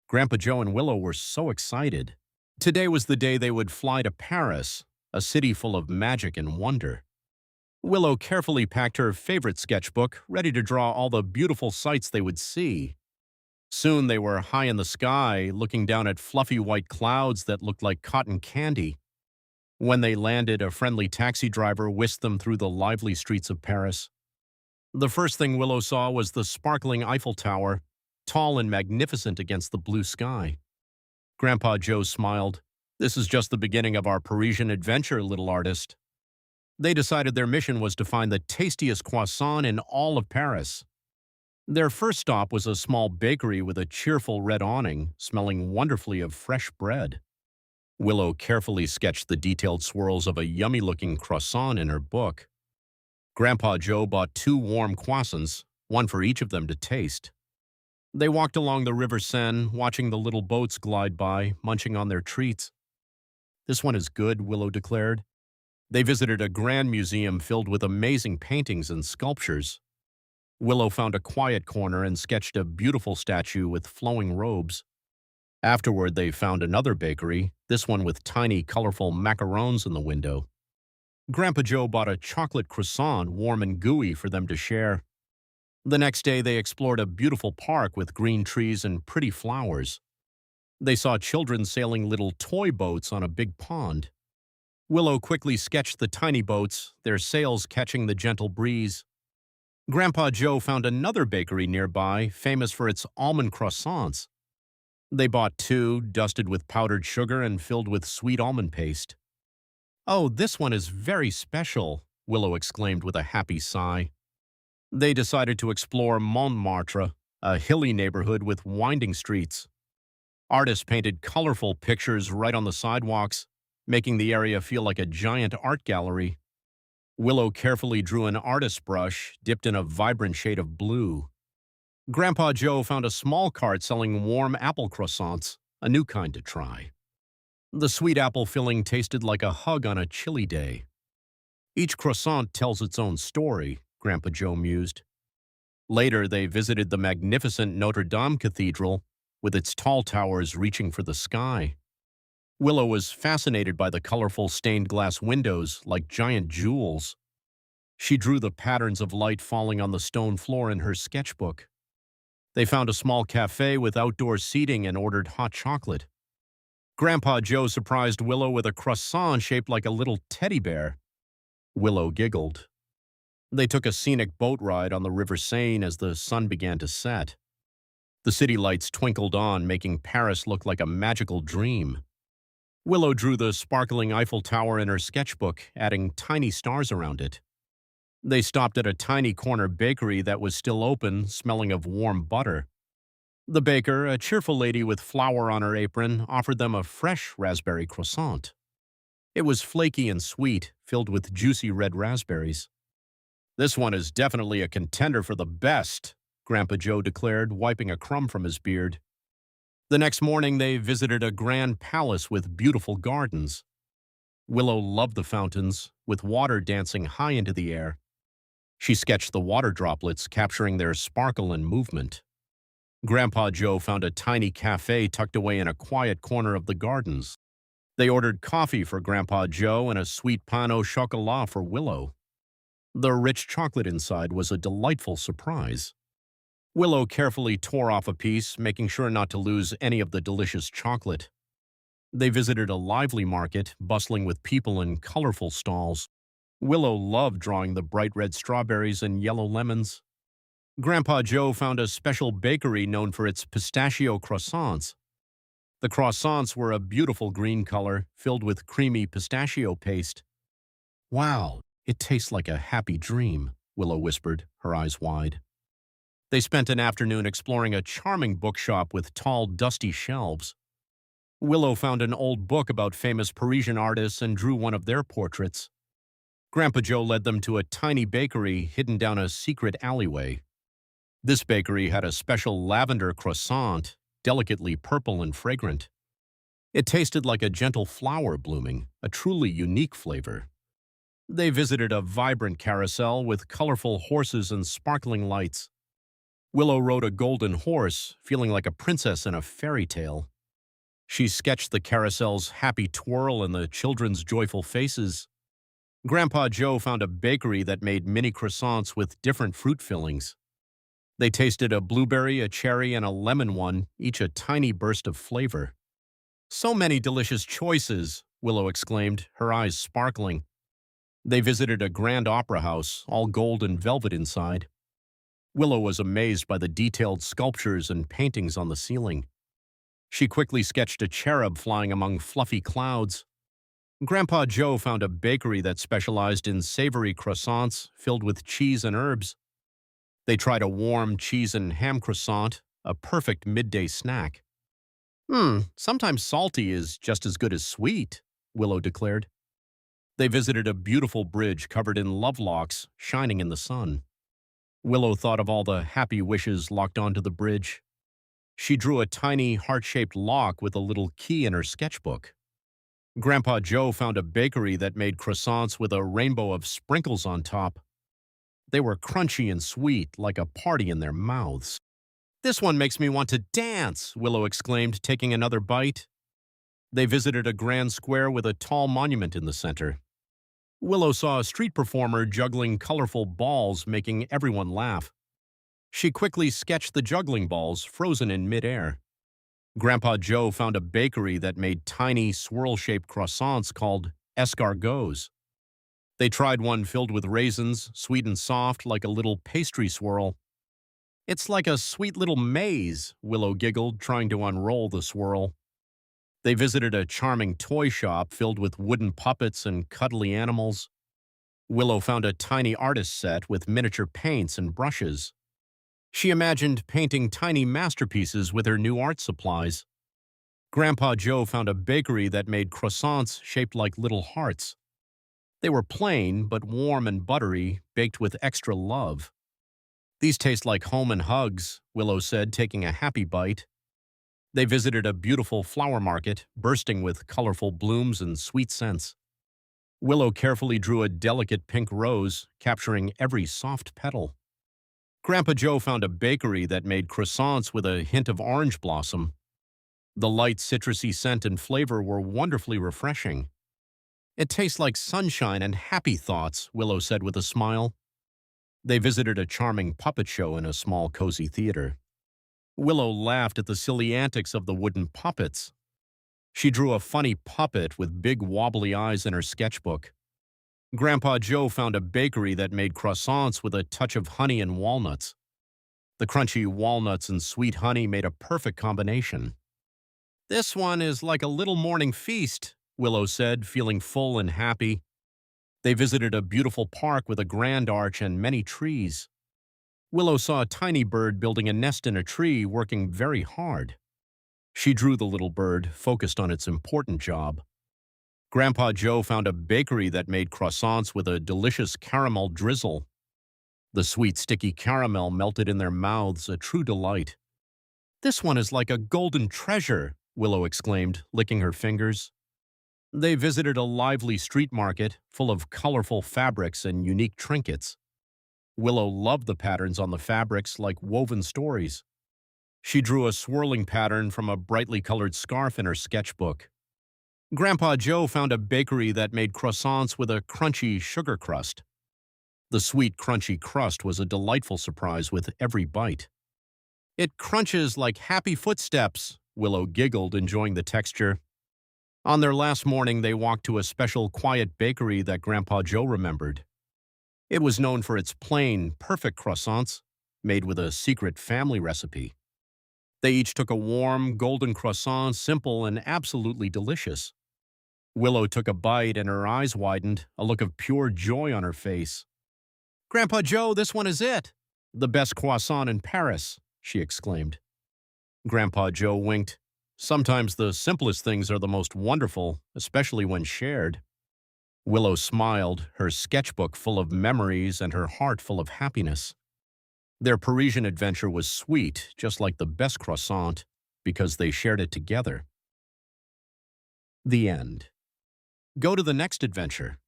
Grandpa Joe and Willow were so excited. Today was the day they would fly to Paris, a city full of magic and wonder. Willow carefully packed her favorite sketchbook, ready to draw all the beautiful sights they would see. Soon they were high in the sky, looking down at fluffy white clouds that looked like cotton candy. When they landed, a friendly taxi driver whisked them through the lively streets of Paris. The first thing Willow saw was the sparkling Eiffel Tower, tall and magnificent against the blue sky. Grandpa Joe smiled. "This is just the beginning of our Parisian adventure, little artist." They decided their mission was to find the tastiest croissant in all of Paris. Their first stop was a small bakery with a cheerful red awning, smelling wonderfully of fresh bread. Willow carefully sketched the detailed swirls of a yummy-looking croissant in her book. Grandpa Joe bought 2 warm croissants, one for each of them to taste. They walked along the River Seine, watching the little boats glide by, munching on their treats. "This one is good," Willow declared. They visited a grand museum filled with amazing paintings and sculptures. Willow found a quiet corner and sketched a beautiful statue with flowing robes. Afterward, they found another bakery, this one with tiny, colorful macarons in the window. Grandpa Joe bought a chocolate croissant, warm and gooey, for them to share. The next day, they explored a beautiful park with green trees and pretty flowers. They saw children sailing little toy boats on a big pond. Willow quickly sketched the tiny boats, their sails catching the gentle breeze. Grandpa Joe found another bakery nearby, famous for its almond croissants. They bought 2, dusted with powdered sugar and filled with sweet almond paste. "Oh, this one is very special," Willow exclaimed with a happy sigh. They decided to explore Montmartre, a hilly neighborhood with winding streets. Artists painted colorful pictures right on the sidewalks, making the area feel like a giant art gallery. Willow carefully drew an artist's brush, dipped in a vibrant shade of blue. Grandpa Joe found a small cart selling warm apple croissants, a new kind to try. The sweet apple filling tasted like a hug on a chilly day. "Each croissant tells its own story," Grandpa Joe mused. Later, they visited the magnificent Notre Dame Cathedral, with its tall towers reaching for the sky. Willow was fascinated by the colorful stained glass windows, like giant jewels. She drew the patterns of light falling on the stone floor in her sketchbook. They found a small cafe with outdoor seating and ordered hot chocolate. Grandpa Joe surprised Willow with a croissant shaped like a little teddy bear. Willow giggled. They took a scenic boat ride on the River Seine as the sun began to set. The city lights twinkled on, making Paris look like a magical dream. Willow drew the sparkling Eiffel Tower in her sketchbook, adding tiny stars around it. They stopped at a tiny corner bakery that was still open, smelling of warm butter. The baker, a cheerful lady with flour on her apron, offered them a fresh raspberry croissant. It was flaky and sweet, filled with juicy red raspberries. "This one is definitely a contender for the best," Grandpa Joe declared, wiping a crumb from his beard. The next morning, they visited a grand palace with beautiful gardens. Willow loved the fountains, with water dancing high into the air. She sketched the water droplets, capturing their sparkle and movement. Grandpa Joe found a tiny cafe tucked away in a quiet corner of the gardens. They ordered coffee for Grandpa Joe and a sweet pain au chocolat for Willow. The rich chocolate inside was a delightful surprise. Willow carefully tore off a piece, making sure not to lose any of the delicious chocolate. They visited a lively market, bustling with people and colorful stalls. Willow loved drawing the bright red strawberries and yellow lemons. Grandpa Joe found a special bakery known for its pistachio croissants. The croissants were a beautiful green color, filled with creamy pistachio paste. "Wow, it tastes like a happy dream," Willow whispered, her eyes wide. They spent an afternoon exploring a charming bookshop with tall, dusty shelves. Willow found an old book about famous Parisian artists and drew one of their portraits. Grandpa Joe led them to a tiny bakery hidden down a secret alleyway. This bakery had a special lavender croissant, delicately purple and fragrant. It tasted like a gentle flower blooming, a truly unique flavor. They visited a vibrant carousel with colorful horses and sparkling lights. Willow rode a golden horse, feeling like a princess in a fairy tale. She sketched the carousel's happy twirl and the children's joyful faces. Grandpa Joe found a bakery that made mini croissants with different fruit fillings. They tasted a blueberry, a cherry, and a lemon one, each a tiny burst of flavor. "So many delicious choices," Willow exclaimed, her eyes sparkling. They visited a grand opera house, all gold and velvet inside. Willow was amazed by the detailed sculptures and paintings on the ceiling. She quickly sketched a cherub flying among fluffy clouds. Grandpa Joe found a bakery that specialized in savory croissants filled with cheese and herbs. They tried a warm cheese and ham croissant, a perfect midday snack. Sometimes salty is just as good as sweet," Willow declared. They visited a beautiful bridge covered in lovelocks, shining in the sun. Willow thought of all the happy wishes locked onto the bridge. She drew a tiny, heart-shaped lock with a little key in her sketchbook. Grandpa Joe found a bakery that made croissants with a rainbow of sprinkles on top. They were crunchy and sweet, like a party in their mouths. "This one makes me want to dance," Willow exclaimed, taking another bite. They visited a grand square with a tall monument in the center. Willow saw a street performer juggling colorful balls, making everyone laugh. She quickly sketched the juggling balls, frozen in midair. Grandpa Joe found a bakery that made tiny, swirl-shaped croissants called escargots. They tried one filled with raisins, sweet and soft like a little pastry swirl. "It's like a sweet little maze," Willow giggled, trying to unroll the swirl. They visited a charming toy shop filled with wooden puppets and cuddly animals. Willow found a tiny artist set with miniature paints and brushes. She imagined painting tiny masterpieces with her new art supplies. Grandpa Joe found a bakery that made croissants shaped like little hearts. They were plain, but warm and buttery, baked with extra love. "These taste like home and hugs," Willow said, taking a happy bite. They visited a beautiful flower market, bursting with colorful blooms and sweet scents. Willow carefully drew a delicate pink rose, capturing every soft petal. Grandpa Joe found a bakery that made croissants with a hint of orange blossom. The light citrusy scent and flavor were wonderfully refreshing. "It tastes like sunshine and happy thoughts," Willow said with a smile. They visited a charming puppet show in a small, cozy theater. Willow laughed at the silly antics of the wooden puppets. She drew a funny puppet with big wobbly eyes in her sketchbook. Grandpa Joe found a bakery that made croissants with a touch of honey and walnuts. The crunchy walnuts and sweet honey made a perfect combination. "This one is like a little morning feast," Willow said, feeling full and happy. They visited a beautiful park with a grand arch and many trees. Willow saw a tiny bird building a nest in a tree, working very hard. She drew the little bird, focused on its important job. Grandpa Joe found a bakery that made croissants with a delicious caramel drizzle. The sweet, sticky caramel melted in their mouths, a true delight. "This one is like a golden treasure," Willow exclaimed, licking her fingers. They visited a lively street market full of colorful fabrics and unique trinkets. Willow loved the patterns on the fabrics like woven stories. She drew a swirling pattern from a brightly colored scarf in her sketchbook. Grandpa Joe found a bakery that made croissants with a crunchy sugar crust. The sweet, crunchy crust was a delightful surprise with every bite. "It crunches like happy footsteps," Willow giggled, enjoying the texture. On their last morning, they walked to a special quiet bakery that Grandpa Joe remembered. It was known for its plain, perfect croissants, made with a secret family recipe. They each took a warm, golden croissant, simple and absolutely delicious. Willow took a bite and her eyes widened, a look of pure joy on her face. "Grandpa Joe, this one is it! The best croissant in Paris," she exclaimed. Grandpa Joe winked. "Sometimes the simplest things are the most wonderful, especially when shared." Willow smiled, her sketchbook full of memories and her heart full of happiness. Their Parisian adventure was sweet, just like the best croissant, because they shared it together. The end. Go to the next adventure.